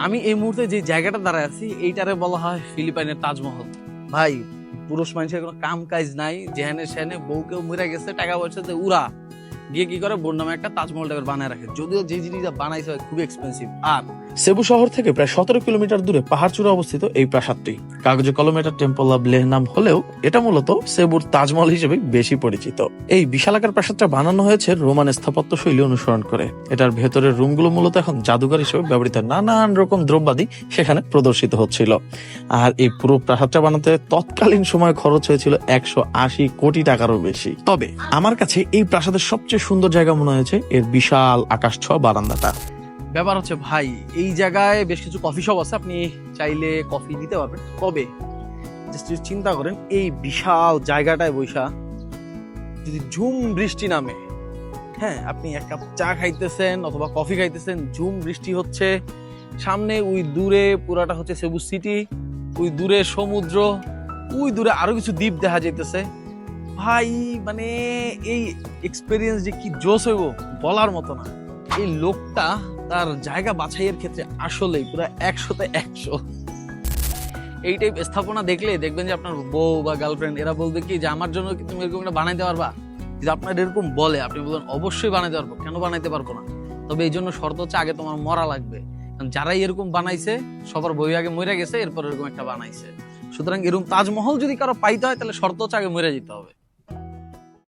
আমি এই মুহূর্তে যে জায়গাটা দাঁড়ায় আছি এইটারে বলা হয় ফিলিপাইনের তাজমহল। ভাই, পুরুষ মানুষের কোনো কাম কাজ নাই, যেখানে সেখানে বউ কেউ মরে গেছে, টাকা পয়সা দিয়ে উড়া গিয়ে কি করে বোর নামে একটা তাজমহল টাইপের বানায় রাখে, যদিও যে জিনিসটা বানাইছে হয় খুবই এক্সপেন্সিভ। আর সেবু শহর থেকে প্রায় 17 কিলোমিটার দূরে পাহাড় চূড়া অবস্থিত এই প্রাসাদটি কাগজে কলমে এটা টেম্পল অব লেহ নাম হলেও এটা মূলত সেবুর তাজমহল হিসেবে বেশি পরিচিত। এই বিশালাকার প্রাসাদটা বানানো হয়েছে রোমান স্থাপত্য শৈলী অনুসরণ করে। এটার ভেতরের রুমগুলো মূলত এখন জাদুঘর হিসেবে ব্যবহৃত, নানান রকম দ্রব্যাদি সেখানে প্রদর্শিত হচ্ছিল। আর এই পুরো প্রাসাদটা বানাতে তৎকালীন সময় খরচ হয়েছিল 180 কোটি টাকারও বেশি। তবে আমার কাছে এই প্রাসাদের সবচেয়ে সুন্দর জায়গা মনে হয়েছে এর বিশাল আকাশ ছোঁয়া বারান্দাটা। ব্যাপার হচ্ছে ভাই, এই জায়গায় বেশ কিছু কফি শপ আছে, আপনি চাইলে কফি নিতে পারবেন। তবে just চিন্তা করেন এই বিশাল জায়গাটায় বৈশা যদি ঝুম বৃষ্টি নামে, হ্যাঁ, আপনি এক কাপ চা খাইতেছেন অথবা কফি খাইতেছেন, ঝুম বৃষ্টি হচ্ছে, সামনে ওই দূরে পুরাটা হচ্ছে সেবু সিটি, ওই দূরে সমুদ্র, ওই দূরে আরো কিছু দ্বীপ দেখা যাইতেছে। ভাই মানে এই এক্সপেরিয়েন্স যে কি জোস হইব বলার মতো না। এই লোকটা তার জায়গা বাছাইয়ের ক্ষেত্রে আসলেই পুরো 100তে 100। এই টাইপ স্থাপনা দেখলে দেখবেন যে আপনার বউ বা গার্লফ্রেন্ড এরা বলবে কি যে আমার জন্য কি তুমি এরকম একটা বানাইতে পারবা। যদি আপনার এরকম বলে, আপনি বলেন অবশ্যই বানাইতে পারবো, কেন বানাইতে পারবো না। তবে এই জন্য শর্ত হচ্ছে আগে তোমার মরা লাগবে, কারণ যারাই এরকম বানাইছে সবার বই আগে মরে গেছে, এরপর এরকম একটা বানাইছে। সুতরাং এরকম তাজমহল যদি কারো পাইতে হয় তাহলে শর্ত হচ্ছে আগে মরে যেতে হবে।